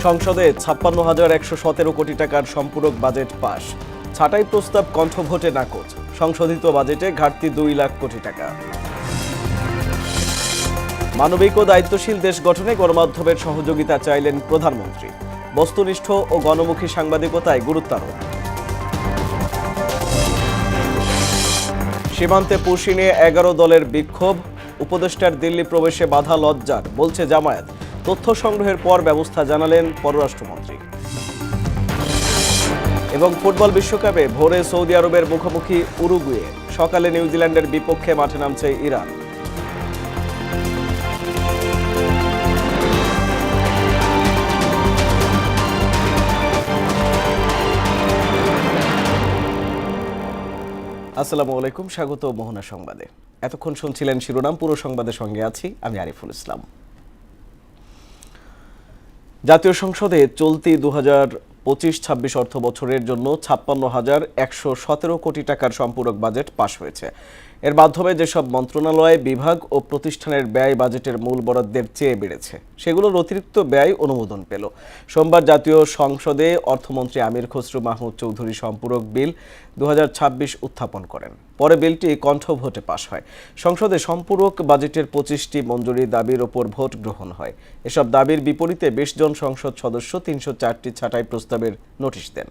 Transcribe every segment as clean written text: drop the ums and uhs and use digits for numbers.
সংসদে ৫৬,১১৭ কোটি টাকার সম্পূরক বাজেট পাস। ছাঁটাই প্রস্তাব কণ্ঠভোটে নাকচ। সংশোধিত বাজেটে ঘাটতি ২ লাখ কোটি টাকা। মানবিক ও দায়িত্বশীল দেশ গঠনে গণমাধ্যমের সহযোগিতা চাইলেন প্রধানমন্ত্রী। বস্তুনিষ্ঠ ও গণমুখী সাংবাদিকতায় গুরুত্ব আরোপ। সীমান্তে পুশি নিয়ে ১১ দলের বিক্ষোভ। উপদেষ্টার দিল্লি প্রবেশে বাধা লজ্জার, বলছে জামায়াত। তথ্য সংগ্রহের পর ব্যবস্থা জানালেন পররাষ্ট্রমন্ত্রী। এবং ফুটবল বিশ্বকাপে ভোরে সৌদি আরবের মুখোমুখি উরুগুয়ে, সকালে নিউজিল্যান্ডের বিপক্ষে মাঠে নামছে ইরান। আসসালামু আলাইকুম, স্বাগত মোহনা সংবাদে। এতক্ষণ শুনছিলেন শিরোনাম, পুরো সংবাদের সঙ্গে আছি আমি আরিফুল ইসলাম। জাতীয় সংসদে চলতি ২০২৫-২৬ অর্থ বছরের জন্য ৫৬,১১৭ কোটি টাকার সম্পূরক বাজেট পাশ হয়েছে। এর মাধ্যমে যেসব মন্ত্রণালয়, বিভাগ ও প্রতিষ্ঠানের ব্যয় বাজেটের মূল বরাদ্দের চেয়ে বেড়েছে, সেগুলোর অতিরিক্ত ব্যয় অনুমোদন পেল। সোমবার জাতীয় সংসদে অর্থমন্ত্রী আমির খসরু মাহমুদ চৌধুরী সম্পূরক বিল ২০২৬ উত্থাপন করেন। পরে বিলটি কণ্ঠভোটে পাশ হয়। সংসদে সম্পূরক বাজেটের ২৫টি মঞ্জুরি দাবির ওপর ভোট গ্রহণ হয়। এসব দাবির বিপরীতে ২০ জন সংসদ সদস্য ৩০৪টি ছাঁটাই প্রস্তাবের নোটিশ দেন।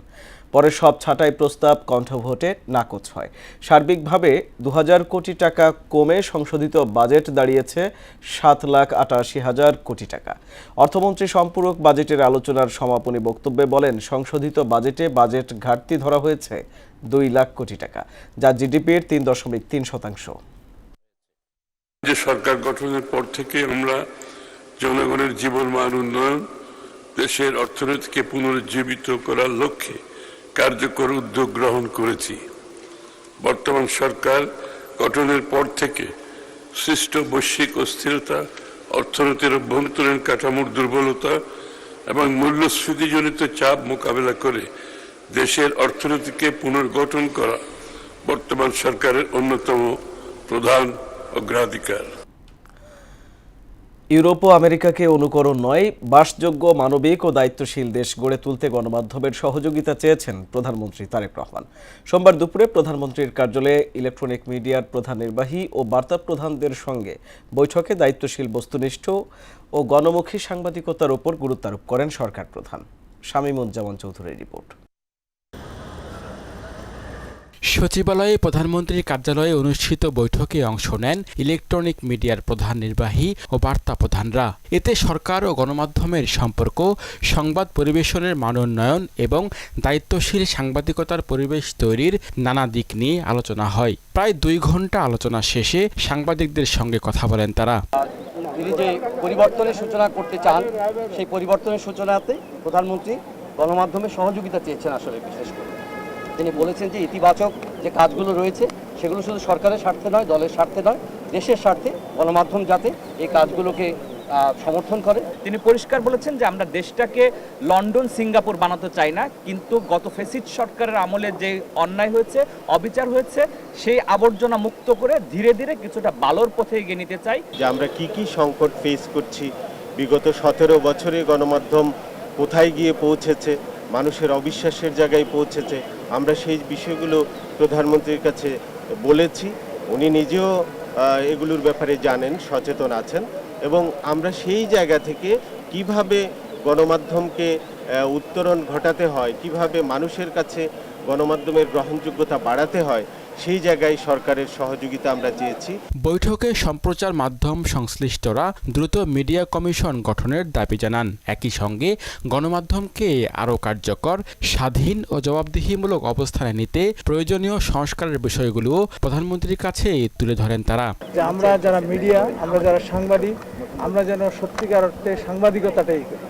পরে সব ছাঁটাই প্রস্তাব কণ্ঠভোটে নাকচ হয়। সার্বিকভাবে ২,০০০ কোটি টাকা কমে সংশোধিত বাজেট দাঁড়িয়েছে ৭,৮৮,০০০ কোটি টাকা। অর্থমন্ত্রী সম্পূরক বাজেটের আলোচনার সমাপনী বক্তব্যে বলেন, সংশোধিত বাজেটে বাজেট ঘাটতি ধরা হয়েছে ২ লাখ কোটি টাকা, যা জিডিপির ৩.৩%। যে সরকার গঠনের পর থেকে আমরা জনগণের জীবনমান উন্নয়ন, দেশের অর্থনীতিকে পুনরুজ্জীবিত করার লক্ষ্যে কার্যকর উদ্যোগ গ্রহণ করেছি। বর্তমান সরকার গঠনের পর থেকে সৃষ্ট বৈশ্বিক অস্থিরতা, অর্থনীতির অভ্যন্তরীণ কাঠামোর দুর্বলতা এবং মূল্যস্ফীতিজনিত চাপ মোকাবেলা করে দেশের অর্থনীতিকে পুনর্গঠন করা বর্তমান সরকারের অন্যতম প্রধান অগ্রাধিকার। ইউরোপ ও আমেরিকাকে অনুকরণ নয়, বাসযোগ্য, মানবিক ও দায়িত্বশীল দেশ গড়ে তুলতে গণমাধ্যমের সহযোগিতা চেয়েছেন প্রধানমন্ত্রী তারেক রহমান। সোমবার দুপুরে প্রধানমন্ত্রীর কার্যালয়ে ইলেকট্রনিক মিডিয়ার প্রধান নির্বাহী ও বার্তা প্রধানদের সঙ্গে বৈঠকে দায়িত্বশীল, বস্তুনিষ্ঠ ও গণমুখী সাংবাদিকতার ওপর গুরুত্ব আরোপ করেন সরকার প্রধান। শামীমুজ্জামান চৌধুরীর রিপোর্ট। সচিবালয়ে প্রধানমন্ত্রীর কার্যালয়ে অনুষ্ঠিত বৈঠকে অংশ নেন ইলেকট্রনিক মিডিয়ার প্রধান নির্বাহী ও বার্তা প্রধানরা। এতে সরকার ও গণমাধ্যমের সম্পর্ক, সংবাদ পরিবেশনের মান উন্নয়ন এবং দায়িত্বশীল সাংবাদিকতার পরিবেশ তৈরির নানা দিক নিয়ে আলোচনা হয়। প্রায় ২ ঘন্টা আলোচনা শেষে সাংবাদিকদের সঙ্গে কথা বলেন তারা। তিনি যে পরিবর্তনের সূচনা করতে চান, সেই পরিবর্তনের সূচনাতে প্রধানমন্ত্রী গণমাধ্যমের সহযোগিতা চেয়েছেন। আসলে বিশেষ করে তিনি বলেছেন যে ইতিবাচক যে কাজগুলো রয়েছে সেগুলো শুধু সরকারের স্বার্থে নয়, দলের স্বার্থে নয়, দেশের স্বার্থে গণমাধ্যম যাতে এই কাজগুলোকে সমর্থন করে। তিনি পরিষ্কার বলেছেন যে আমরা দেশটাকে লন্ডন, সিঙ্গাপুর বানাতে চাই না, কিন্তু গত ফ্যাসিস্ট সরকারের আমলে যে অন্যায় হয়েছে, অবিচার হয়েছে, সেই আবর্জনা মুক্ত করে ধীরে ধীরে কিছুটা ভালোর পথে এগিয়ে নিতে চাই। যে আমরা কি সংকট ফেস করছি, বিগত ১৭ বছরে গণমাধ্যম কোথায় গিয়ে পৌঁছেছে, মানুষের অবিশ্বাসের জায়গায় পৌঁছেছে, আমরা সেই বিষয়গুলো প্রধানমন্ত্রীর কাছে বলেছি। উনি নিজেও এগুলোর ব্যাপারে জানেন, সচেতন আছেন এবং আমরা সেই জায়গা থেকে কিভাবে গণমাধ্যমকে উত্তরণ ঘটাতে হয়, কিভাবে মানুষের কাছে গণমাধ্যমের গ্রহণযোগ্যতা বাড়াতে হয়, সেই জায়গায় সরকারের সহযোগিতা আমরা চেয়েছি। বৈঠকে সম্প্রচার মাধ্যম সংশ্লিষ্টরা দ্রুত মিডিয়া কমিশন গঠনের দাবি জানান। একই সঙ্গে গণমাধ্যমকে আরও কার্যকর, স্বাধীন ও জবাবদিহিমূলক অবস্থানে নিতে প্রয়োজনীয় সংস্কারের বিষয়গুলো প্রধানমন্ত্রীর কাছে তুলে ধরেন তারা। আমরা যারা মিডিয়া, আমরা যারা সাংবাদিক, আমরা যেন সত্যিকার অর্থে সাংবাদিকতাটাই করি।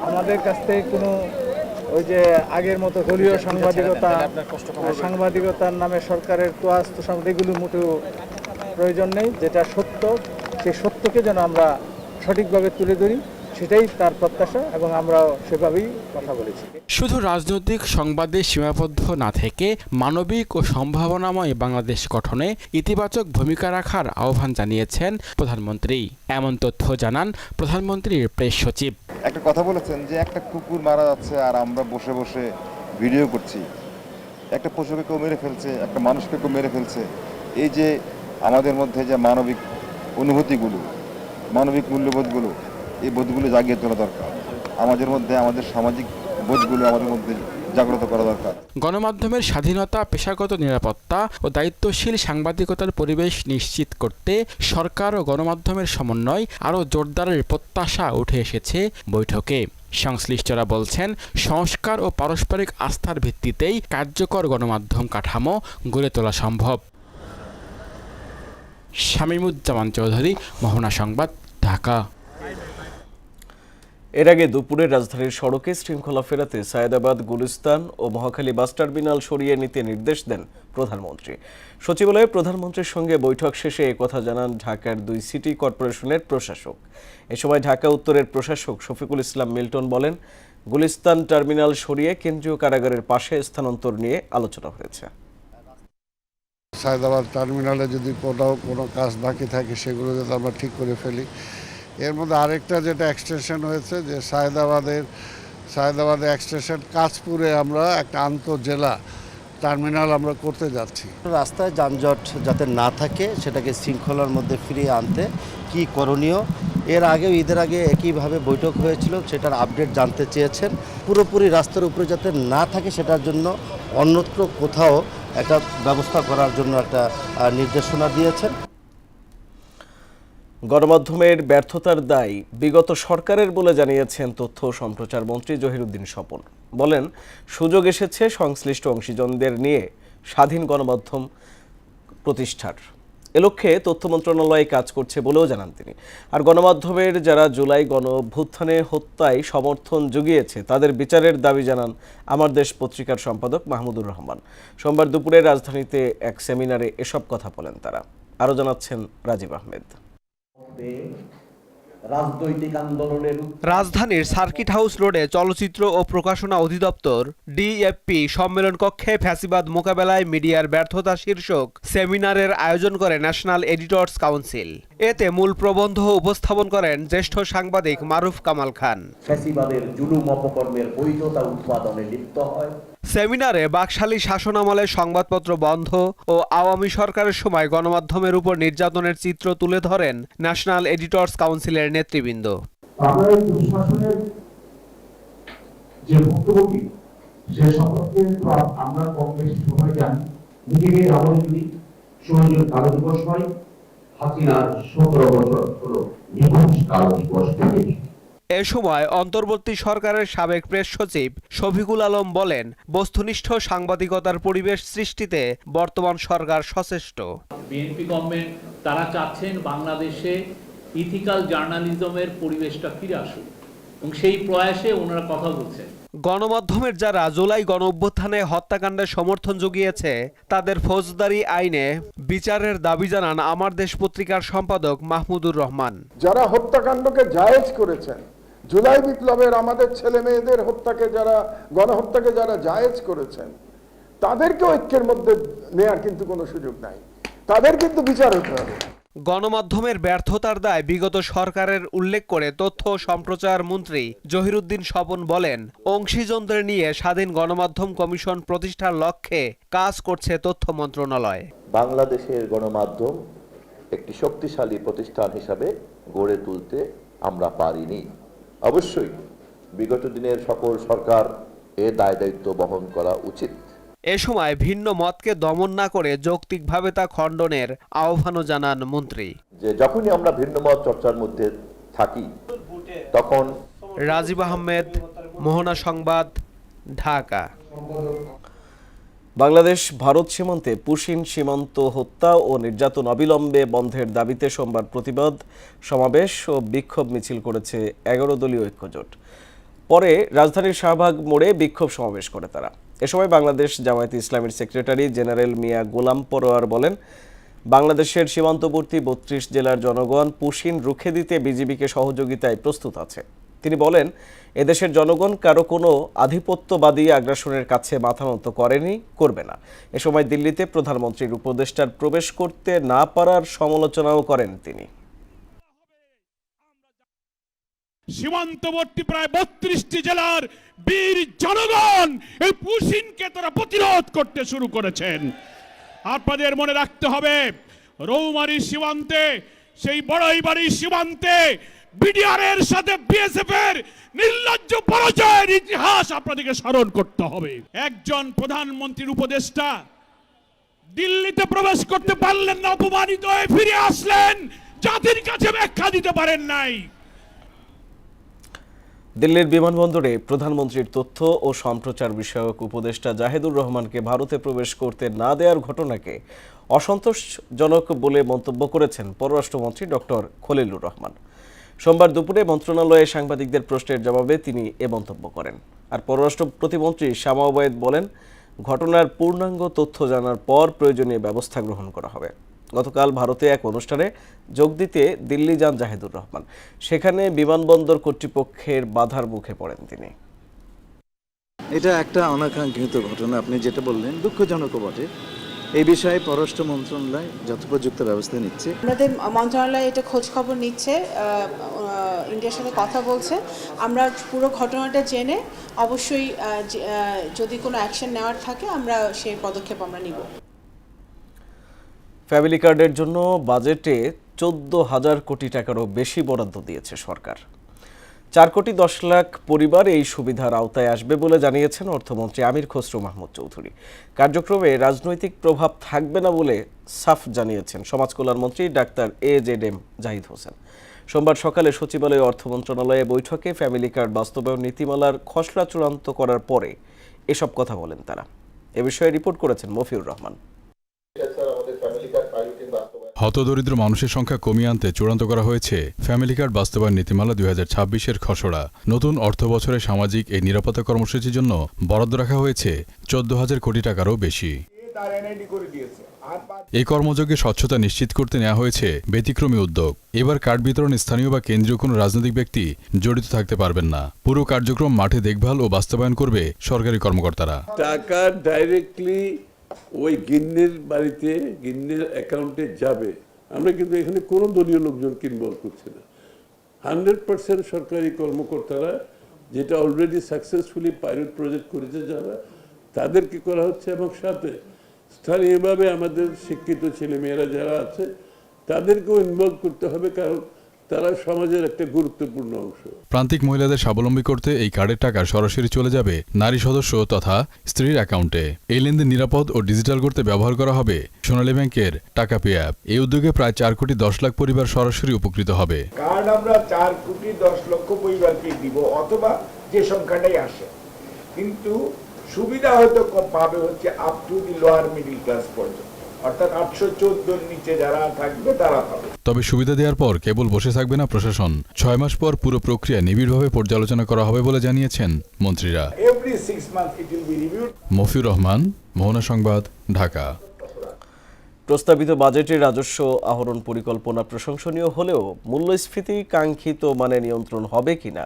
আমাদের কাছ থেকে কোনো ওই যে আগের মতো দলীয় সাংবাদিকতার নামে সরকারের তোয়াজ তোষামত এগুলো মোটেও প্রয়োজন নেই। যেটা সত্য, সেই সত্যকে যেন আমরা সঠিকভাবে তুলে ধরি, সেটাই তার প্রত্যাশা এবং আমরা সেভাবেই কথা বলেছি। শুধু রাজনৈতিক সংবাদে সীমাবদ্ধ না থেকে মানবিক ও সম্ভাবনাময় বাংলাদেশ গঠনে ইতিবাচক ভূমিকা রাখার আহ্বান জানিয়েছেন প্রধানমন্ত্রী। এমন তথ্য জানান প্রধানমন্ত্রীর প্রেস সচিব। একটা কথা বলেছেন যে একটা কুকুর মারা যাচ্ছে আর আমরা বসে বসে ভিডিও করছি, একটা পশুকে কেউ মেরে ফেলছে, একটা মানুষকে কেউ মেরে ফেলছে। এই যে আমাদের মধ্যে যে মানবিক অনুভূতিগুলো, মানবিক মূল্যবোধগুলো, এই বোধগুলো জাগিয়ে তোলা দরকার। আমাদের মধ্যে আমাদের সামাজিক বোধগুলো আমাদের মধ্যে জাগ্রত করা দরকার। গণমাধ্যমের স্বাধীনতা, পেশাগত নিরাপত্তা ও দায়িত্বশীল সাংবাদিকতার পরিবেশ নিশ্চিত করতে সরকার ও গণমাধ্যমের সমন্বয় আরও জোরদারের প্রত্যাশা উঠে এসেছে বৈঠকে। সংশ্লিষ্টরা বলছেন, সংস্কার ও পারস্পরিক আস্থার ভিত্তিতেই কার্যকর গণমাধ্যম কাঠামো গড়ে তোলা সম্ভব। শামীমুজ্জামান চৌধুরী, মোহনা সংবাদ, ঢাকা। এর আগে দুপুরে রাজধানীর সড়কে শৃঙ্খলা ফেরাতে সায়েদাবাদ, গুলিস্তান ও মহাখালী বাস টার্মিনাল সরিয়ে নিতে নির্দেশ দেন প্রধানমন্ত্রী। সচিবালয়ে প্রধানমন্ত্রীর সঙ্গে বৈঠক শেষে একথা জানান ঢাকার 2 সিটি কর্পোরেশনের প্রশাসক। এ সময় ঢাকা উত্তরের প্রশাসক শফিকুল ইসলাম মিল্টন বলেন, গুলিস্তান টার্মিনাল সরিয়ে কেন্দ্রীয় কারাগারের পাশে স্থানান্তর নিয়ে আলোচনা হয়েছে। সায়েদাবাদ টার্মিনালে যদি কোনো কাজ বাকি থাকে সেগুলো যাতে আমরা ঠিক করে ফেলি। এর মধ্যে আরেকটা যেটা এক্সটেনশন হয়েছে যে সায়েদাবাদে এক্সটেনশন কাঁচপুরে আমরা একটা আন্তঃজেলা টার্মিনাল আমরা করতে যাচ্ছি। রাস্তায় যানজট যাতে না থাকে সেটাকে শৃঙ্খলার মধ্যে ফিরিয়ে আনতে কি করণীয়, এর আগেও ঈদের আগে একইভাবে বৈঠক হয়েছিল, সেটার আপডেট জানতে চেয়েছেন। পুরোপুরি রাস্তার উপরে যাতে না থাকে সেটার জন্য অন্যত্র কোথাও একটা ব্যবস্থা করার জন্য একটা নির্দেশনা দিয়েছেন। গণমাধ্যমের ব্যর্থতার দায় বিগত সরকারের বলে জানিয়েছেন তথ্য ও সম্প্রচার মন্ত্রী জহিরুদ্দিন স্বপন। বলেন, সুযোগ এসেছে সংশ্লিষ্ট অংশীজনদের নিয়ে স্বাধীন গণমাধ্যম প্রতিষ্ঠার। এ লক্ষ্যে তথ্য মন্ত্রণালয় কাজ করছে বলেও জানান তিনি। আর গণমাধ্যমের যারা জুলাই গণঅভ্যুত্থানে হত্যায় সমর্থন জুগিয়েছে তাদের বিচারের দাবি জানান আমার দেশ পত্রিকার সম্পাদক মাহমুদুর রহমান। সোমবার দুপুরে রাজধানীতে এক সেমিনারে এসব কথা বলেন তারা। আরও জানাচ্ছেন রাজীব আহমেদ। রাজধানীর সার্কিট হাউস রোডে চলচ্চিত্র ও প্রকাশনা অধিদপ্তর ডিএফপি সম্মেলন কক্ষে ফ্যাসিবাদ মোকাবেলায় মিডিয়ার ব্যর্থতা শীর্ষক সেমিনারের আয়োজন করে ন্যাশনাল এডিটর্স কাউন্সিল। এতে মূল প্রবন্ধ উপস্থাপন করেন জ্যেষ্ঠ সাংবাদিক মারুফ কামাল খান। ফ্যাসিবাদের জুলুম অপকর্মের বৈধতা উৎপাদনে লিপ্ত হয়। সেমিনারে বাকশালী শাসনামলে সংবাদপত্র বন্ধ ও আওয়ামী সরকারের সময় গণমাধ্যমের উপর নির্যাতনের চিত্র তুলে ধরেন ন্যাশনাল এডিটর্স কাউন্সিলের নেতৃবৃন্দ। প্রশাসনের যে ভুক্তভোগী সে সম্পর্কে আমরা কম বেশি সবাই জানি। মুজিবের আমলে সহযোগী কালো দিবস হয়, হাসিনার 17 বছর হলো নিখোঁজ কালো দিবস। এ সময় অন্তর্বর্তী সরকারের সাবেক প্রেস সচিব শফিকুল আলম বলেন, বস্তুনিষ্ঠ সাংবাদিকতার পরিবেশ সৃষ্টিতে বর্তমান সরকার সচেষ্ট। বিএনপি গভর্নমেন্ট তারা চাচ্ছেন বাংলাদেশে ইথিক্যাল জার্নালিজমের পরিবেশটা ফিরে আসুক এবং সেই প্রয়াসে ওনারা কথা বলছেন। গণমাধ্যমের যারা জুলাই গণঅভ্যুত্থানে হত্যাকাণ্ডের সমর্থন জুগিয়েছে তাদের ফৌজদারি আইনে বিচারের দাবি জানান আমার দেশ পত্রিকার সম্পাদক মাহমুদুর রহমান। যারা হত্যাকাণ্ডকে জায়েজ করেছেন, জুলাই বিপ্লবের আমাদের ছেলে মেয়েদের হত্যাকে যারা গণহত্যাকে যারা জায়েজ করেছেন তাদেরকে ঐক্যের মধ্যে নেয়ার কিন্তু কোনো সুযোগ নাই, তাদের কিন্তু বিচার হতে হবে। গণমাধ্যমের ব্যর্থতার দায় বিগত সরকারের উল্লেখ করে তথ্য ও সম্প্রচার মন্ত্রী জহিরুদ্দিন স্বপন বলেন, অংশীজনদের নিয়ে স্বাধীন গণমাধ্যম কমিশন প্রতিষ্ঠার লক্ষ্যে কাজ করছে তথ্য মন্ত্রণালয়। বাংলাদেশের গণমাধ্যম একটি শক্তিশালী প্রতিষ্ঠান হিসাবে গড়ে তুলতে আমরা পারিনি। অবশ্যই বিগত দিনের সকল সরকার এ দায় দায়িত্ব বহন করা উচিত। এ সময় ভিন্ন মতকে দমন না করে যৌক্তিকভাবে তা খণ্ডনের আহ্বানও জানান মন্ত্রী। যে যখনই আমরা ভিন্ন মত চর্চার মধ্যে থাকি তখন। রাজীব আহমেদ, মোহনা সংবাদ, ঢাকা। বাংলাদেশ ভারত সীমান্তে পুশিন সীমান্ত হত্যা ও নির্যাতন অবিলম্বে বন্ধের দাবিতে সোমবার প্রতিবাদ সমাবেশ ও বিক্ষোভ মিছিল করেছে 11 দলীয় ঐক্যজোট। পরে রাজধানীর শাহবাগ মোড়ে বিক্ষোভ সমাবেশ করে তারা। এ সময় বাংলাদেশ জামায়াতে ইসলামীর সেক্রেটারি জেনারেল মিয়া গোলাম পরোয়ার বলেন, বাংলাদেশের সীমান্তবর্তী 32 জেলার জনগণ পুশিন রুখে দিতে বিজিবিকে সহযোগিতায় প্রস্তুত আছে। তিনি বলেন, এদেশের জনগণ কারো কোনো আধিপত্যবাদী আগ্রাসনের কাছে মাথা নত করেনি, করবে না। এ সময় দিল্লিতে প্রধানমন্ত্রীর উপদেষ্টার প্রবেশ করতে না পারার সমালোচনাও করেন তিনি। সীমান্তবর্তী প্রায় 32টি জেলার বীর জনগণ এই পুশিনকে তারা প্রতিরোধ করতে শুরু করেছেন। আপনাদের মনে রাখতে হবে, রৌমারী সীমান্তে, সেই বড়াইবাড়ি সীমান্তে বিডিআর এর সাথে বিএসএফ এর নির্লজ্জ পরাজয়ের ইতিহাস আপনাদেরকে স্মরণ করতে হবে। একজন প্রধানমন্ত্রীর উপদেষ্টা দিল্লিতে প্রবেশ করতে পারলেন না, অপমানিত হয়ে ফিরে আসলেন, জাতির কাছে ব্যাখ্যা দিতে পারেন নাই। দিল্লির বিমানবন্দরে প্রধানমন্ত্রীর তথ্য ও সম্প্রচার বিষয়ক উপদেষ্টা জাহিদুর রহমানকে ভারতে প্রবেশ করতে না দেওয়ার ঘটনাকে অসন্তোষজনক বলে মন্তব্য করেছেন পররাষ্ট্রমন্ত্রী ডক্টর খলিলুর রহমান। সোমবার দুপুরে মন্ত্রণালয়ে সাংবাদিকদের প্রশ্নের জবাবে তিনি এ মন্তব্য করেন। আর পররাষ্ট্র প্রতিমন্ত্রী শামা ওবায়েদ বলেন, ঘটনার পূর্ণাঙ্গ তথ্য জানার পর প্রয়োজনীয় ব্যবস্থা গ্রহণ করা হবে। গতকাল ভারতে এক অনুষ্ঠানে যোগ দিতে দিল্লি যান জাহিদুর রহমান। সেখানে বিমানবন্দর কর্তৃপক্ষের বাধার মুখে পড়েন তিনি। এটা একটা অনাকাঙ্ক্ষিত ঘটনা, আপনি যেটা বললেন দুঃখজনক বটে। এই বিষয়ে পররাষ্ট্র মন্ত্রণালয় যথোপযুক্ত ব্যবস্থা নিচ্ছে। আমাদের মন্ত্রণালয় এটা খোঁজ খবর নিচ্ছে, ইন্ডিয়ার সাথে কথা বলছে। আমরা পুরো ঘটনাটা জেনে অবশ্যই যদি কোনো অ্যাকশন নেওয়ার থাকে আমরা সেই পদক্ষেপ আমরা নিব। ফ্যামিলি কার্ডের জন্য বাজেটে 14,000 কোটি টাকারও বেশি বরাদ্দ দিয়েছে সরকার। 4 কোটি 10 লাখ পরিবার এই সুবিধার আওতায় আসবে বলে জানিয়েছেন অর্থমন্ত্রী আমির খসরু মাহমুদ চৌধুরী। কার্যক্রমে রাজনৈতিক প্রভাব থাকবে না বলে সাফ জানিয়েছেন সমাজ কল্যাণ মন্ত্রী ডাক্তার AJM জাহিদ হোসেন। সোমবার সকালে সচিবালয়ে অর্থ মন্ত্রণালয়ে বৈঠকে ফ্যামিলি কার্ড বাস্তবায়ন নীতিমালার খসড়া চূড়ান্ত করার পরে এসব কথা বলেন তারা। এ বিষয়ে রিপোর্ট করেছেন মফিউর রহমান। হতদরিদ্র মানুষের সংখ্যা কমিয়ে আনতে চূড়ান্ত করা হয়েছে ফ্যামিলি কার্ড বাস্তবায়ন নীতিমালা 2026-এর খসড়া। নতুন অর্থ বছরে সামাজিক এই নিরাপত্তা কর্মসূচির জন্য বরাদ্দ রাখা হয়েছে 14,000 কোটি টাকারও বেশি। এই কর্মযজ্ঞে স্বচ্ছতা নিশ্চিত করতে নেওয়া হয়েছে ব্যতিক্রমী উদ্যোগ। এবার কার্ড বিতরণ স্থানীয় বা কেন্দ্রীয় কোনো রাজনৈতিক ব্যক্তি জড়িত থাকতে পারবেন না। পুরো কার্যক্রম মাঠে দেখভাল ও বাস্তবায়ন করবে সরকারি কর্মকর্তারা। টাকা ডাইরেক্টলি ওই গিন্নির বাড়িতে, গিন্নির অ্যাকাউন্টে যাবে। আমরা কিন্তু এখানে কোনো দলীয় লোকজনকে ইনভলভ করছি না। 100% সরকারি কর্মকর্তারা, যেটা অলরেডি সাকসেসফুলি পাইলট প্রজেক্ট করেছে যারা, তাদেরকে করা হচ্ছে। এবং সাথে স্থানীয়ভাবে আমাদের শিক্ষিত ছেলেমেয়েরা যারা আছে তাদেরকেও ইনভলভ করতে হবে, কারণ তারা সমাজের একটা গুরুত্বপূর্ণ অংশ। প্রান্তিক মহিলাদের স্বাবলম্বী করতে এই কার্ডের টাকা সরাসরি চলে যাবে নারী সদস্য তথা স্ত্রীর অ্যাকাউন্টে। এই লেনদেন নিরাপদ ও ডিজিটাল করতে ব্যবহার করা হবে সোনালী ব্যাংকের টাকা পে অ্যাপ। এই উদ্যোগে প্রায় 4 কোটি 10 লাখ পরিবার সরাসরি উপকৃত হবে। কার্ড আমরা 4 কোটি 10 লক্ষ পরিবারকে দিব, অথবা যে সংখ্যাটাই আসে, কিন্তু সুবিধা হয়তো কম পাবে হচ্ছে up to the lower middle class পর্যন্ত, অর্থাৎ 814 নিচে যারা থাকবে তারা পাবে। তবে সুবিধা দেওয়ার পর কেবল বসে থাকবে না প্রশাসন। 6 মাস পর পুরো প্রক্রিয়া নিবিড়ভাবে পর্যালোচনা করা হবে বলে জানিয়েছেন মন্ত্রীরা। Every 6 months it will be reviewed. Mofiur Rahman, Mohona Sangbad, Dhaka. প্রস্তাবিত বাজেটে রাজস্ব আহরণ পরিকল্পনা প্রশংসনীয় হলেও মূল্যস্ফীতি কাঙ্ক্ষিত মানে নিয়ন্ত্রণ হবে কিনা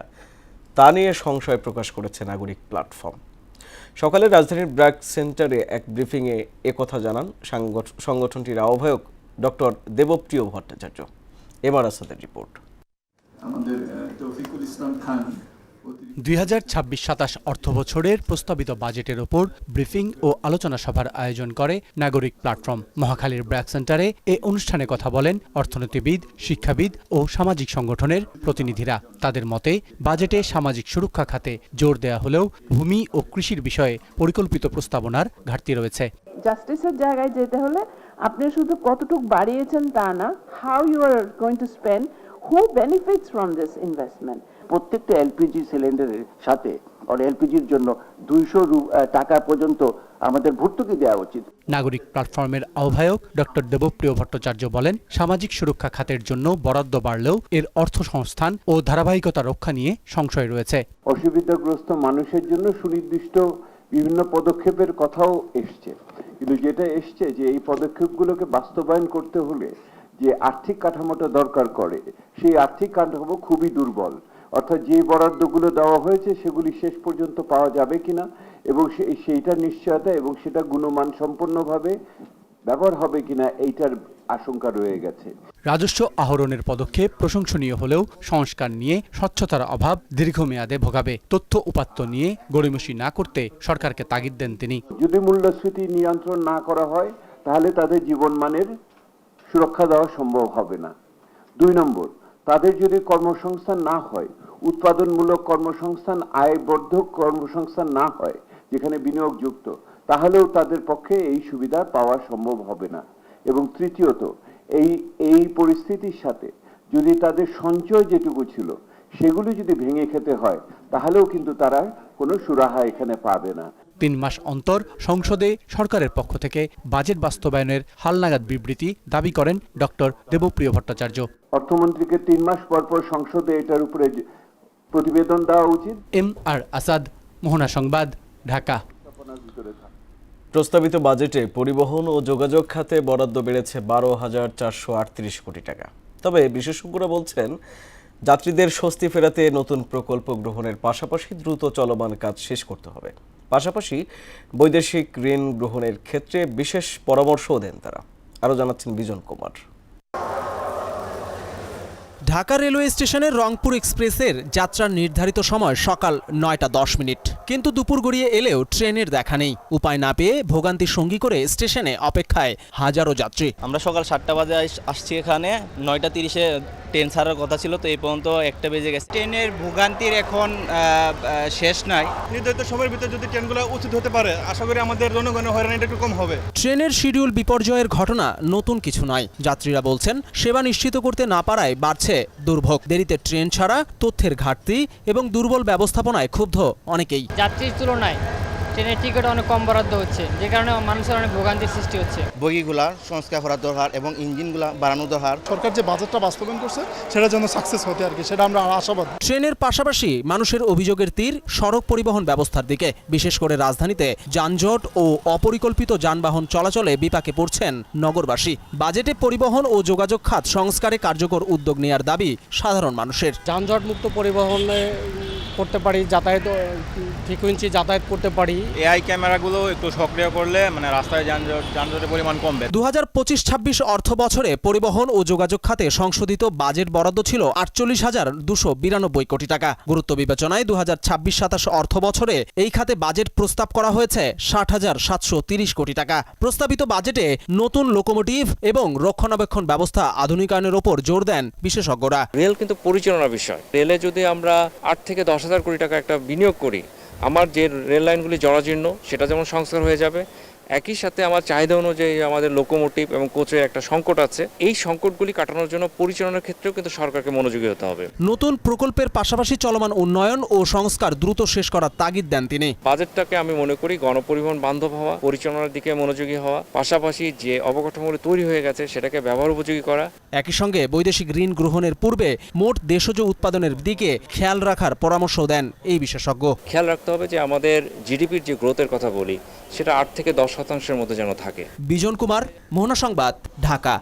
তা নিয়ে সংশয় প্রকাশ করেছে নাগরিক প্ল্যাটফর্ম। সকালে রাজধানীর ব্র্যাক সেন্টারে এক ব্রিফিংয়ে একথা জানান সংগঠনটির আহ্বায়ক ডক্টর দেবপ্রিয় ভট্টাচার্য। এমআর আসাদের রিপোর্ট। আমাদের তৌফিকুল ইসলাম খান 2026-27 অর্থবছরের প্রস্তাবিত বাজেটের ওপর ব্রিফিং ও আলোচনা সভার আয়োজন করে নাগরিক প্ল্যাটফর্ম। মহাখালীর ব্র্যাক সেন্টারে এ অনুষ্ঠানে কথা বলেন অর্থনীতিবিদ, শিক্ষাবিদ ও সামাজিক সংগঠনের প্রতিনিধিরা। তাদের মতে বাজেটে সামাজিক সুরক্ষা খাতে জোর দেয়া হলেও ভূমি ও কৃষির বিষয়ে পরিকল্পিত প্রস্তাবনার ঘাটতি রয়েছে। জাস্টিসের জায়গায় যেতে হলে আপনি শুধু কতটুকু বাড়িয়েছেন তা না, how you are going to spend, who benefits from this investment. প্রত্যেকটা এলপিজি সিলিন্ডারের সাথে আর এলপিজির জন্য 200 টাকা পর্যন্ত আমাদের ভর্তুকি দেওয়া উচিত। নাগরিক প্ল্যাটফর্মের আহ্বায়ক ডক্টর দেবপ্রিয় ভট্টাচার্য বলেন, সামাজিক সুরক্ষা খাতের জন্য বরাদ্দ বাড়লেও এর অর্থ সংস্থান ও ধারাবাহিকতা রক্ষা নিয়ে সংশয় রয়েছে। অসুবিধাগ্রস্ত মানুষের জন্য সুনির্দিষ্ট বিভিন্ন পদক্ষেপের কথাও এসছে, কিন্তু যেটা এসছে যে এই পদক্ষেপগুলোকে বাস্তবায়ন করতে হলে যে আর্থিক কাঠামোটা দরকার করে, সেই আর্থিক কাঠামো খুবই দুর্বল। অর্থাৎ যে বরাদ্দগুলো দেওয়া হয়েছে সেগুলি শেষ পর্যন্ত পাওয়া যাবে কিনা এবং সেইটা নিশ্চয়তা এবং সেটা গুণমান সম্পন্নভাবে ব্যবহার হবে কিনা এইটার আশঙ্কা রয়ে গেছে। রাজস্ব আহরণের পদক্ষেপ প্রশংসনীয় হলেও সংস্কার নিয়ে স্বচ্ছতার অভাব দীর্ঘমেয়াদে ভোগাবে। তথ্য উপাত্ত নিয়ে গড়িমসি না করতে সরকারকে তাগিদ দেন তিনি। যদি মূল্যস্ফীতি নিয়ন্ত্রণ না করা হয় তাহলে তাদের জীবনমানের সুরক্ষা দেওয়া সম্ভব হবে না। 2 নম্বর, তাদের যদি কর্মসংস্থান না হয়, উৎপাদনমূলক কর্মসংস্থান, আয়বর্ধক কর্মসংস্থান না হয় যেখানে বিনিয়োগযুক্ত, তাহলেও তাদের পক্ষে এই সুবিধা পাওয়া সম্ভব হবে না। এবং তৃতীয়ত, এই পরিস্থিতির সাথে যদি তাদের সঞ্চয় যেটুকু ছিল সেগুলি যদি ভেঙে খেতে হয় তাহলেও কিন্তু তারা কোনো সুরাহা এখানে পাবে না। 3 মাস অন্তর সংসদে সরকারের পক্ষ থেকে বাজেট বাস্তবায়নের হালনাগাদ বিবৃতি দাবি করেন ডক্টর দেবপ্রিয় ভট্টাচার্য। অর্থমন্ত্রীকে 3 মাস পর পর সংসদে এটার উপরে প্রতিবেদন দেওয়া উচিত। MR আসাদ, মোহনা সংবাদ, ঢাকা। প্রস্তাবিত বাজেটে পরিবহন ও যোগাযোগ খাতে বরাদ্দ বেড়েছে 12,438 কোটি টাকা। তবে বিশেষজ্ঞরা বলছেন, যাত্রীদের স্বস্তি ফেরাতে নতুন প্রকল্প গ্রহণের পাশাপাশি দ্রুত চলমান কাজ শেষ করতে হবে। পাশাপাশি বৈদেশিক ঋণ গ্রহণের ক্ষেত্রে বিশেষ পরামর্শও দেন তারা। আরও জানাচ্ছেন বিজন কুমার। ঢাকা রেলওয়ে স্টেশনের রংপুর এক্সপ্রেসের যাত্রার নির্ধারিত সময় সকাল 9:10। কিন্তু দুপুর গড়িয়ে এলেও ট্রেনের দেখা নেই। উপায় না পেয়ে ভোগান্তি সঙ্গী করে স্টেশনে অপেক্ষায় হাজারো যাত্রী। আমরা সকাল 7টা বাজে আসছি এখানে, 9:30-এ ট্রেন ছাড়ার কথা ছিল, তো এই পর্যন্ত 1টা বেজে গেছে। ট্রেনের ভোগান্তির এখন শেষ নাই। নির্ধারিত সময়ের ভিতরে যদি ট্রেনগুলো উচিত হতে পারে, আশা করি আমাদের জনগণের হয়রানিটা একটু কম হবে। ট্রেনের শিডিউল বিপর্যয়ের ঘটনা নতুন কিছু নয়। যাত্রীরা বলছেন, সেবা নিশ্চিত করতে না পারায় বাড়ছে দুর্ভোগ। দেরিতে ট্রেন ছাড়া, তথ্যের ঘাটতি এবং দুর্বল ব্যবস্থাপনায় ক্ষুব্ধ অনেকেই। যাত্রীর তুলনায় ট্রেনের টিকিট অনেক কম বরাদ্দ হচ্ছে, যে কারণে মানুষের অনেক ভোগান্তির সৃষ্টি হচ্ছে। বগিগুলা সংস্কার করার দরকার এবং ইঞ্জিনগুলা বাড়ানো দরকার। সরকার যে বাজেটটা বাস্তবায়ন করছে সেটা যেন সাকসেস হতে আর কি, সেটা আমরা আশাবাদী। ট্রেনের পাশাপাশি মানুষের অভিযোগের তীর সড়ক পরিবহন ব্যবস্থার দিকে। বিশেষ করে রাজধানীতে যানজট ও অপরিকল্পিত যানবাহন চলাচলে বিপাকে পড়ছেন নগরবাসী। বাজেটে পরিবহন ও যোগাযোগ খাত সংস্কারে কার্যকর উদ্যোগ নেয়ার দাবি সাধারণ মানুষের। যানজট মুক্ত পরিবহনে করতে পারি, যাতায়াত ফ্রিকুয়েন্সি যাতায়াত করতে পারি। AI ক্যামেরাগুলো একটু সক্রিয় করলে মানে রাস্তায় যানজটের পরিমাণ কমবে। 2025-26 অর্থ বছরে পরিবহন ও যোগাযোগ খাতে সংশোধিত বাজেট বরাদ্দ ছিল 48,292 কোটি টাকা। গুরুত্ব বিবেচনায় 2026-27 অর্থ বছরে এই খাতে বাজেট প্রস্তাব করা হয়েছে 60,730 কোটি টাকা। প্রস্তাবিত বাজেটে নতুন লোকোমোটিভ এবং রক্ষণাবেক্ষণ ব্যবস্থা আধুনিকায়নের ওপর জোর দেন বিশেষজ্ঞরা। রেল কিন্তু পরিচালনার বিষয়। রেলে যদি আমরা 8 থেকে 10,000 কোটি টাকা একটা বিনিয়োগ করি, আমার যে রেল লাইনগুলি জরাজীর্ণ সেটা যেমন সংস্কার হয়ে যাবে, একই সাথে আমার চাহিদা অনুযায়ী আমাদের লোকোমোটিভ এবং কোচের একটা সংকট আছে, এই সংকটগুলি কাটানোর জন্য পরিচালনার ক্ষেত্রেও কিন্তু সরকারকে মনোযোগী হতে হবে। নতুন প্রকল্পের পাশাপাশি চলমান উন্নয়ন ও সংস্কার দ্রুত শেষ করার তাগিদ দেন তিনি। বাজেটটাকে আমি মনে করি গণপরিবহন বান্ধব হওয়া, পরিচালনার দিকে মনোযোগী হওয়া, পাশাপাশি যে অবকাঠামোগুলি তৈরি হয়ে গেছে সেটাকে ব্যবহার উপযোগী করা। একই সঙ্গে বৈদেশিক ঋণ গ্রহণের পূর্বে মোট দেশজ উৎপাদনের দিকে খেয়াল রাখার পরামর্শ দেন এই বিশেষজ্ঞ। খেয়াল রাখতে হবে যে আমাদের জিডিপির যে গ্রোথের কথা বলি সেটা 8 থেকে 10% মধ্যে যেন থাকে। বিজন কুমার, মোহনা সংবাদ, ঢাকা।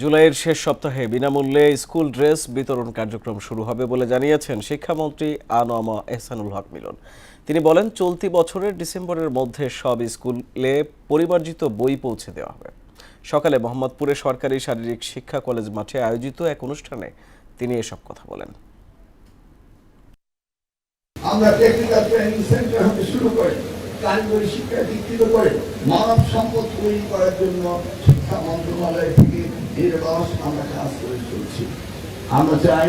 জুলাইয়ের শেষ সপ্তাহে বিনামূল্যে স্কুল ড্রেস বিতরণ কার্যক্রম শুরু হবে বলে জানিয়েছেন শিক্ষামন্ত্রী আনোয়ামা এহসানুল হক মিলন। তিনি বলেন, চলতি বছরের ডিসেম্বরের মধ্যে সব স্কুলে পরিমার্জিত বই পৌঁছে দেওয়া হবে। সকালে মোহাম্মদপুরে সরকারি শারীরিক শিক্ষা কলেজ মাঠে আয়োজিত এক অনুষ্ঠানে তিনি এসব কথা বলেন। আমরা টেকনিক্যাল ট্রেনিং সেন্টার হতে শুরু করে কারিগরি শিক্ষা দীক্ষিত করে মানব সম্পদ তৈরি করার জন্য শিক্ষা মন্ত্রণালয় থেকে নির্বাস আমরা কাজ করে চলছি। আমরা চাই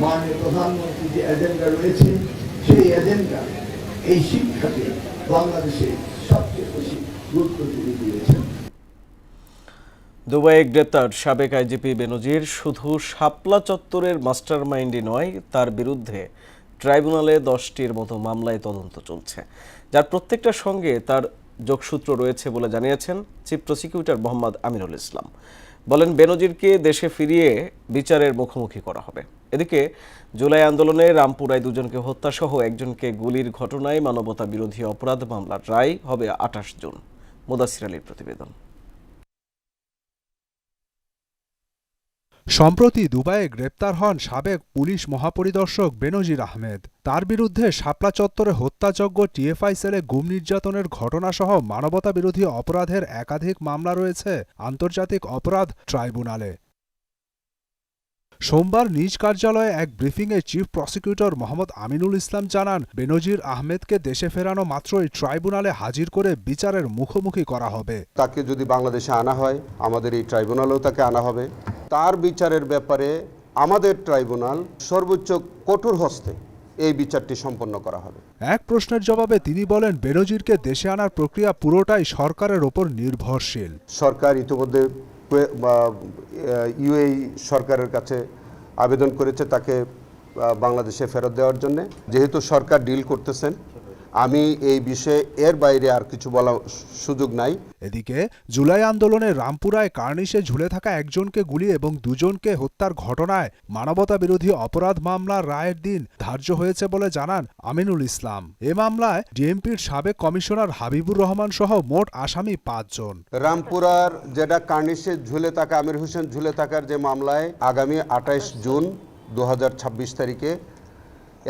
মাননীয় প্রধানমন্ত্রী যে এজেন্ডা রয়েছে সেই এজেন্ডা এই শিক্ষাকে বাংলাদেশে সবচেয়ে বেশি গুরুত্ব দিয়েছেন। দুবাইয়ে গ্রেপ্তার সাবেক আইজিপি বেনজির শুধু শাপলা চত্বরের মাস্টার মাইন্ডই নয়, তার বিরুদ্ধে ট্রাইব্যুনালে 10টির মতো মামলায় তদন্ত চলছে, যার প্রত্যেকটার সঙ্গে তার যোগসূত্র রয়েছে বলে জানিয়েছেন চিফ প্রসিকিউটর মোহাম্মদ আমিনুল ইসলাম। বলেন, বেনজিরকে দেশে ফিরিয়ে বিচারের মুখোমুখি করা হবে। এদিকে জুলাই আন্দোলনে রামপুরায় 2জনকে হত্যাসহ একজনকে গুলির ঘটনায় মানবতা বিরোধী অপরাধ মামলার রায় হবে 28 জুন। মুদাসির আলীর প্রতিবেদন। সম্প্রতি দুবাইয়ে গ্রেপ্তার হন সাবেক পুলিশ মহাপরিদর্শক বেনজির আহমেদ। তার বিরুদ্ধে শাপলা চত্বরে হত্যাযজ্ঞ, টিএফআই সেলে গুম নির্যাতনের ঘটনাসহ মানবতাবিরোধী অপরাধের একাধিক মামলা রয়েছে আন্তর্জাতিক অপরাধ ট্রাইব্যুনালে। সোমবার নিজ কার্যালয়ে এক ব্রিফিংয়ে চিফ প্রসিকিউটর মোহাম্মদ আমিনুল ইসলাম জানান, বেনজির আহমেদকে দেশে ফেরানো মাত্রই ট্রাইব্যুনালে হাজির করে বিচারের মুখোমুখি করা হবে। তাকে যদি বাংলাদেশে আনা হয়, আমাদের এই ট্রাইব্যুনালেও তাকে আনা হবে। তার বিচারের ব্যাপারে আমাদের ট্রাইব্যুনাল সর্বোচ্চ কঠোর হস্তে এই বিচারটি সম্পন্ন করা হবে। এক প্রশ্নের জবাবে তিনি বলেন, বেনজিরকে দেশে আনার প্রক্রিয়া পুরোটাই সরকারের ওপর নির্ভরশীল। সরকার ইতিমধ্যে ইউএই সরকারের কাছে আবেদন করেছে তাকে বাংলাদেশে ফেরত দেওয়ার জন্য। যেহেতু সরকার ডিল করতেছেন, আমি এই বিষয়ে এর বাইরে আর কিছু বলার সুযোগ নাই। এদিকে জুলাই আন্দোলনে রামপুরায় কার্নিশে ঝুলে থাকা একজনকে গুলি এবং দুজনকে হত্যার ঘটনায় মানবতাবিরোধী অপরাধ মামলার রায়ের দিন ধার্য হয়েছে বলে জানান আমিনুল ইসলাম। এ মামলায় ডিএমপির সাবেক কমিশনার হাবিবুর রহমান সহ মোট আসামি 5 জন। রামপুরার যেটা কার্নিশে ঝুলে থাকা আমির হোসেন ঝুলে থাকার যে মামলায় আগামী 28 জুন 2026 তারিখে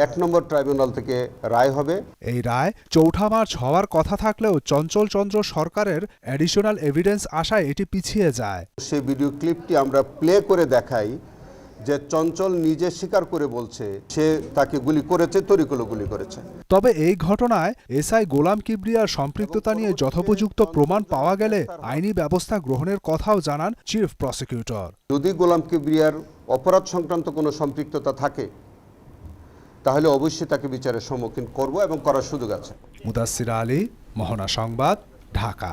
1 নম্বর ট্রাইব্যুনাল থেকে রায় হবে। এই রায় 4 মার্চ হওয়ার কথা থাকলেও চঞ্চল চন্দ্র সরকারের অ্যাডিশনাল এভিডেন্স আসায় এটি পিছিয়ে যায়। সেই ভিডিও ক্লিপটি আমরা প্লে করে দেখাই যে চঞ্চল নিজে স্বীকার করে বলছে সে তাকে গুলি করেছে, তরিকুল গুলি করেছে। তবে এই ঘটনায় এসআই গোলাম কিবরিয়ার সম্পৃক্ততা নিয়ে যথোপযুক্ত প্রমাণ পাওয়া গেলে আইনি ব্যবস্থা গ্রহণের কথাও জানান চিফ প্রসিকিউটর। যদি গোলাম কিবরিয়ার অপরাধ সংক্রান্ত কোনো সম্পৃক্ততা থাকে তাহলে অবশ্যই তাকে বিচারের সম্মুখীন করব এবং করার সুযোগ আছে। মুদাসসির আলী, মোহনা সংবাদ, ঢাকা।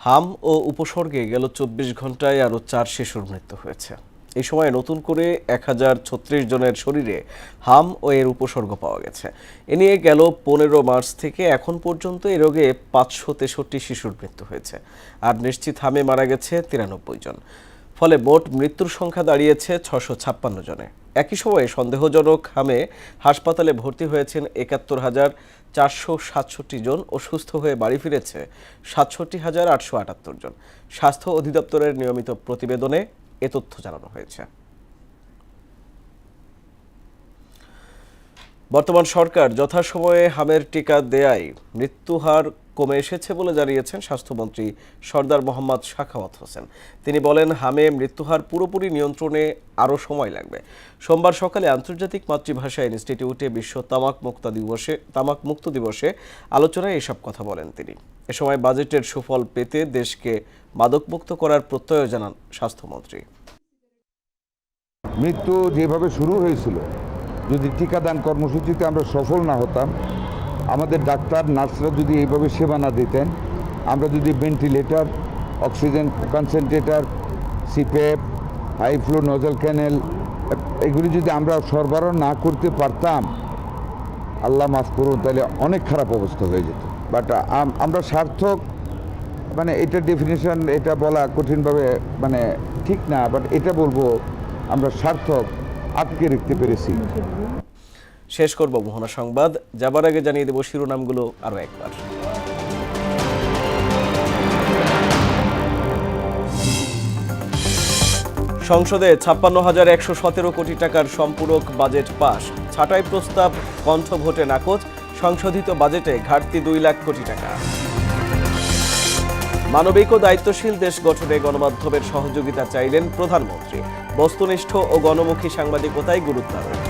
হাম ও উপসর্গে গেল 24 ঘন্টায় আরও 4 শিশুর মৃত্যু হয়েছে। এই সময় নতুন করে 1036 জনের শরীরে হাম ও এর উপসর্গ পাওয়া গেছে। এ নিয়ে গেল 15 মার্চ থেকে এখন পর্যন্ত এই রোগে 563 শিশুর মৃত্যু হয়েছে। আর নিশ্চিত হামে মারা গেছে 93 জন। ফলে মোট মৃত্যুর সংখ্যা দাঁড়িয়েছে 656 জনে। একই সময়ে সন্দেহজনক হামে হাসপাতালে ভর্তি হয়েছেন 71,467 জন ও সুস্থ হয়ে বাড়ি ফিরেছে 67,878 জন। স্বাস্থ্য অধিদপ্তরের নিয়মিত প্রতিবেদনে এ তথ্য জানানো হয়েছে। বর্তমান সরকার যথাসময়ে হামের টিকা দেয়ায় মৃত্যুহার কমে এসেছে বলে জানিয়েছেন স্বাস্থ্যমন্ত্রী সরদার মোহাম্মদ সাখাওয়াত হোসেন। তিনি বলেন, হামে মৃত্যুহার পুরোপুরি নিয়ন্ত্রণে আরও সময় লাগবে। সোমবার সকালে আন্তর্জাতিক মাতৃভাষা ইনস্টিটিউটে বিশ্ব তামাক মুক্ত দিবসে আলোচনায় এসব কথা বলেন তিনি। এ সময় বাজেটের সুফল পেতে দেশকে মাদকমুক্ত করার প্রত্যয় জানান স্বাস্থ্যমন্ত্রী। মৃত্যু যেভাবে শুরু হয়েছিল, যদি টিকাদান কর্মসূচিতে আমরা সফল না হতাম, আমাদের ডাক্তার নার্সরা যদি এইভাবে সেবা না দিতেন, আমরা যদি ventilator, oxygen concentrator, CPAP, high flow nasal cannula এগুলি যদি আমরা সরবরাহ না করতে পারতাম, আল্লাহ মাফ করুন, তাহলে অনেক খারাপ অবস্থা হয়ে যেত। বাট আমরা সার্থক, মানে এটা ডেফিনেশন, এটা বলা কঠিনভাবে মানে ঠিক না, বাট এটা বলবো আমরা সার্থক আটকে রাখতে পেরেছি। শেষ করব মোহনা সংবাদ, যাবার আগে জানিয়ে দেব শিরোনামগুলো আরও একবার। সংসদে 56,117 কোটি টাকার সম্পূরক বাজেট পাস। ছাঁটাই প্রস্তাব কণ্ঠ ভোটে নাকচ। সংশোধিত বাজেটে ঘাটতি 2 লাখ কোটি টাকা। মানবিক ও দায়িত্বশীল দেশ গঠনে গণমাধ্যমের সহযোগিতা চাইলেন প্রধানমন্ত্রী। বস্তুনিষ্ঠ ও গণমুখী সাংবাদিকতায় গুরুত্ব আরোপ।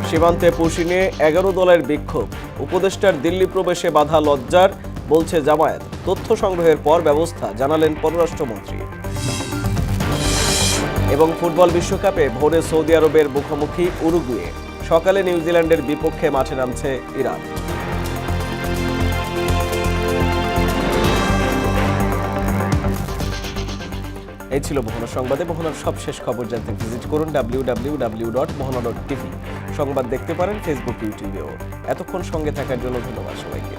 সীমান্তে পুশিনে 11 দলের বিক্ষোভ। উপদেষ্টার দিল্লি প্রবেশে বাধা লজ্জার, বলছে জামায়াত। তথ্য সংগ্রহের পর ব্যবস্থা, জানালেন পররাষ্ট্রমন্ত্রী। এবং ফুটবল বিশ্বকাপে ভোরে সৌদি আরবের মুখোমুখি উরুগুয়ে। সকালে নিউজিল্যান্ডের বিপক্ষে মাঠে নামছে ইরান। এই ছিল মোহনা সংবাদে। মোহনার সবশেষ খবর জানতে ভিজিট করুন www.mohana.tv। সংবাদ দেখতে পারেন ফেসবুক, ইউটিউবেও। এতক্ষণ সঙ্গে থাকার জন্য ধন্যবাদ সবাইকে।